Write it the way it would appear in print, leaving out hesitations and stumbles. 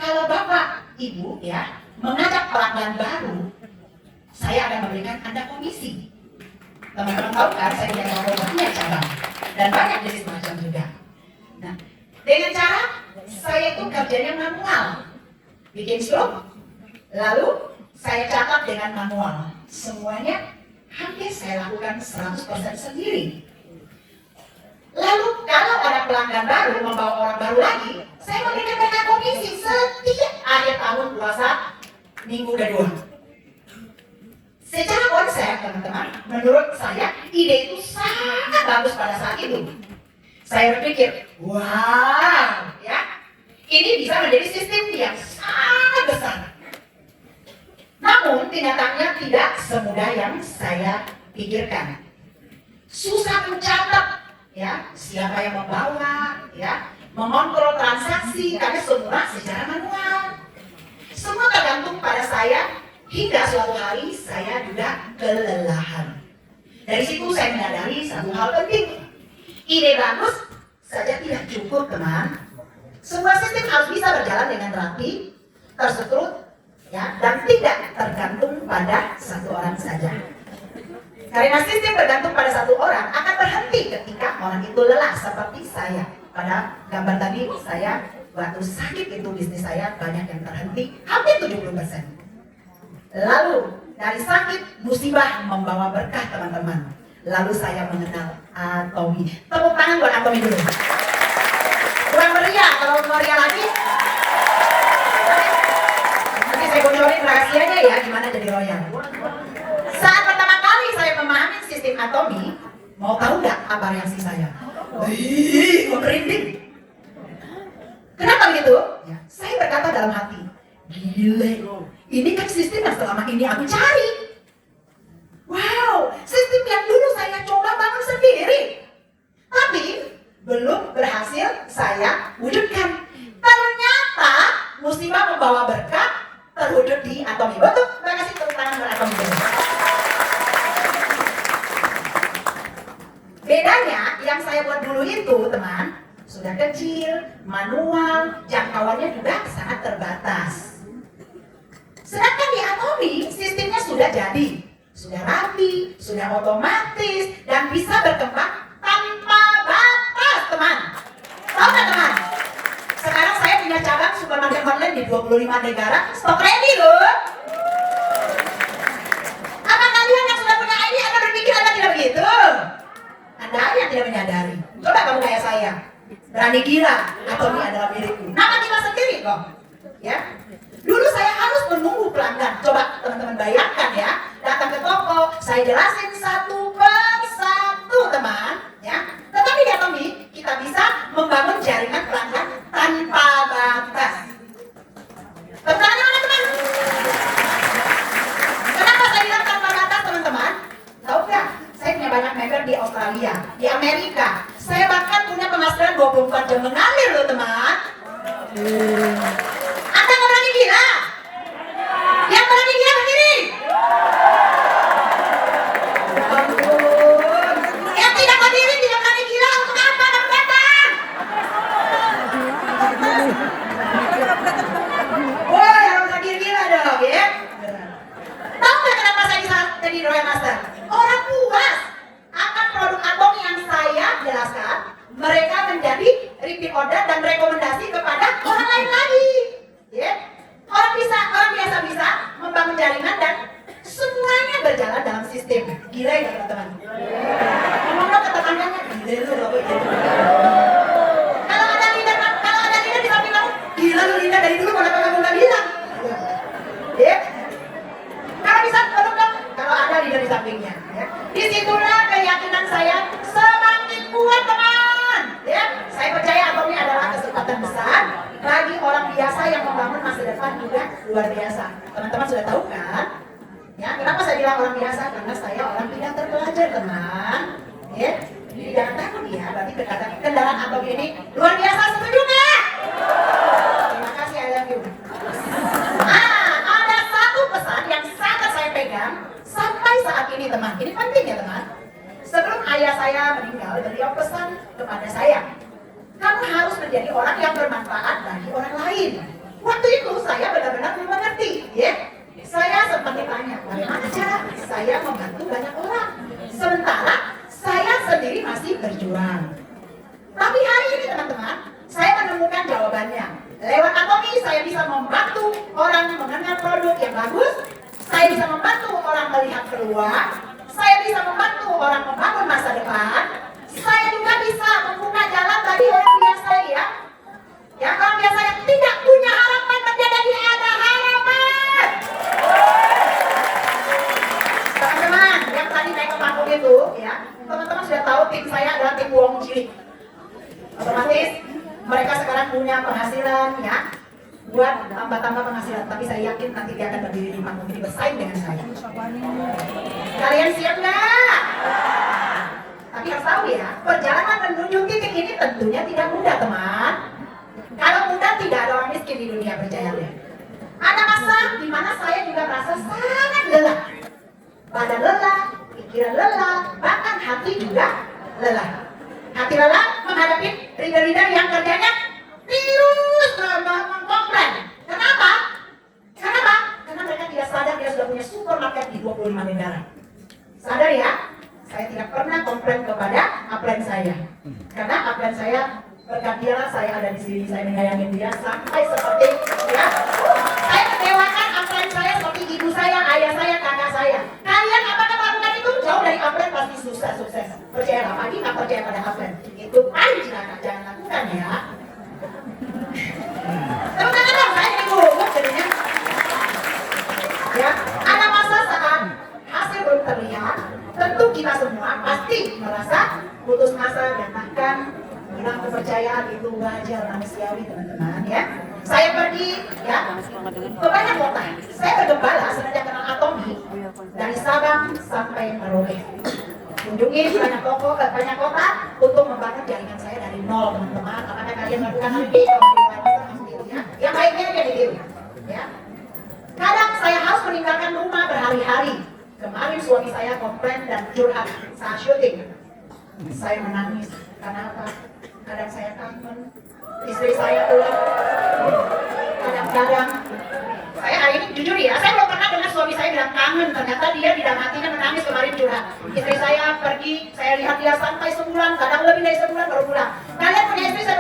kalau Bapak, Ibu ya, mengajak pelanggan baru, saya akan memberikan Anda komisi. Teman-teman tahu kan, saya punya banyak cabang dan banyak jenis macam juga. Nah, dengan cara saya itu kerjanya manual, bikin slop, lalu saya catat dengan manual. Semuanya hampir saya lakukan 100% sendiri. Lalu kalau ada pelanggan baru membawa orang baru lagi, saya memberikan mereka komisi setiap akhir tahun puasa minggu kedua. Secara konsep teman-teman, menurut saya ide itu sangat bagus pada saat itu. Saya berpikir, wow, ya, ini bisa menjadi sistem yang sangat besar. Namun kenyataannya tidak semudah yang saya pikirkan. Susah mencatat, ya, siapa yang membawa, ya, mengontrol transaksi karena semua secara manual. Semua tergantung pada saya. Hingga suatu hari saya juga kelelahan. Dari situ saya menyadari satu hal penting. Ide bagus saja tidak cukup, teman. Semua sistem harus bisa berjalan dengan rapi, terstruktur, ya, dan tidak tergantung pada satu orang saja. Karena sistem bergantung pada satu orang akan berhenti ketika orang itu lelah, seperti saya. Pada gambar tadi saya waktu sakit itu bisnis saya banyak yang terhenti, hampir 70%. Lalu dari sakit musibah membawa berkah, teman-teman. Lalu saya mengenal Atomy. Tepuk tangan buat Atomy dulu. Kurang meriah, kalau meriah lagi nanti saya bocorin rahasianya ya gimana jadi royal. Saat pertama kali saya memahami sistem Atomy, mau tahu nggak apa reaksi saya? Wih, kok merinding. Kenapa begitu? Ya, saya berkata dalam hati, gile, ini kan sistem yang selama ini aku cari. Wow, sistem yang dulu saya coba bangun sendiri, tapi belum berhasil saya wujudkan. Ternyata musibah membawa berkah terwujud di Atomy. Betul? Terima kasih, tepuk tangan buat Atomy. Bedanya yang saya buat dulu itu, teman, sudah kecil, manual, jangkauannya juga sangat terbatas. Sedangkan di Atomy, sistemnya sudah jadi, sudah rapi, sudah otomatis, dan bisa berkembang tanpa batas, teman. Tahu nggak, teman? Sekarang saya punya cabang supermarket online di 25 negara, stok ready loh. Apa kalian yang sudah punya ID akan berpikir Anda tidak begitu? Anda yang tidak menyadari. Coba kamu kayak saya, berani gila, Atomy adalah milikku. Nama kita sendiri kok, ya. Dulu saya harus menunggu pelanggan. Coba teman-teman bayangkan ya, datang ke toko, saya jelasin satu persatu, teman, ya. Tetapi di Atomy kita bisa membangun jaringan pelanggan tanpa batas. Pertanyaannya mana, teman? Kenapa saya bilang tanpa batas, teman-teman? Tahu nggak? Saya punya banyak member di Australia, di Amerika. Saya bahkan punya pemasaran 24 jam mengalir loh, teman. Anda nggak berani gila? Yang berani gila berdiri. Ampun. Yang tidak berdiri tidak berani gila, untuk apa kamu datang? Wah, harus lagi gila dong, ya. Tahu nggak kenapa saya bisa jadi Royal Master? Orang puas akan produk Atomy yang saya jelaskan. Mereka menjadi repeat order dan rekomendasi kepada orang lain lagi. Ya. Orang biasa bisa membangun jaringan dan semuanya berjalan dalam sistem. Gila ya, teman-teman? Ngomong dong ke tetangganya, gila lu loh. Kalau ada leader di samping kamu, gila lu Linda, dari dulu kenapa kamu nggak bilang? Ya. Kalau bisa tolong dong, kalau ada leader di sampingnya. Ya. Disitulah keyakinan saya semakin kuat, teman. Ya, saya percaya Atomy adalah kesempatan besar bagi orang biasa yang membangun masa depan juga luar biasa. Teman-teman sudah tahu kan? Ya, kenapa saya bilang orang biasa? Karena saya orang tidak terpelajar, teman. Ya, jadi jangan takut ya. Berarti kendaraan Atomy ini luar biasa, setuju nggak? Terima kasih, I love you. Ada satu pesan yang sangat saya pegang sampai saat ini, teman. Ini penting ya, teman. Sebelum ayah saya meninggal, beliau pesan kepada saya, kamu harus menjadi orang yang bermanfaat bagi orang lain. Waktu itu saya benar-benar belum mengerti, ya. Saya sempat ditanya, bagaimana cara saya membantu banyak orang, sementara saya sendiri masih berjuang. Tapi hari ini teman-teman, saya menemukan jawabannya. Lewat Atomi saya bisa membantu orang mengenal produk yang bagus, saya bisa membantu orang melihat peluang, saya bisa membantu orang membangun masa depan, saya juga bisa membuka jalan bagi orang biasa ya orang biasa yang tidak punya harapan menjadi ada harapan. Teman-teman yang tadi naik ke panggung itu, ya, teman-teman sudah tahu tim saya adalah tim Wong Cilik. Otomatis mereka sekarang punya penghasilan, ya, buat tambah-tambah penghasilan. Tapi saya yakin nanti dia akan berdiri di panggung ini bersaing dengan saya. Kalian siap nggak? Tapi harus tahu ya, perjalanan menuju titik ini tentunya tidak mudah, teman. Kalau mudah tidak ada orang miskin di dunia, percaya deh. Ada masa di mana saya juga merasa sangat lelah. Badan lelah, pikiran lelah, bahkan hati juga lelah. Hati lelah menghadapi leader-leader yang kerjanya terus mengkomplain. Kenapa? Karena mereka tidak sadar dia sudah punya supermarket di 25 negara. Sadar ya, saya tidak pernah komplain kepada upline saya. Karena upline saya berkat dialah saya ada di sini, saya menyayangi dia sampai seperti ya. Saya mendewakan upline saya seperti ibu saya, ayah saya, kakak saya. Kalian apakah melakukan itu? Jauh dari upline pasti sukses. Percayalah, pagi nggak percaya pada upline. Itu paling jangan lakukan ya. Teman-teman, saya jadi gugup jadinya. Ya, ada masa saat hasil belum terlihat, tentu kita semua pasti merasa putus asa dan bahkan hilang kepercayaan. Itu wajar, manusiawi teman-teman ya. Saya pergi ya ke banyak kota. Saya bergembala semenjak kenal Atomi dari Sabang sampai Merauke. Kunjungi banyak toko, banyak kota untuk membangun jaringan saya dari nol, teman-teman. Apakah kalian melakukan hal ini? Yang baiknya aja ditiru ya. Kadang saya harus meninggalkan rumah berhari-hari. Kemarin suami saya komplain dan curhat saat syuting. Saya menangis karena apa? Kadang saya kangen istri saya pulang. Kadang-kadang saya hari ini jujur ya, saya belum pernah dengar suami saya bilang kangen. Ternyata dia di dalam hatinya menangis kemarin curhat. Istri saya pergi, saya lihat dia sampai sebulan, kadang lebih dari sebulan baru pulang. Kalian punya istri saya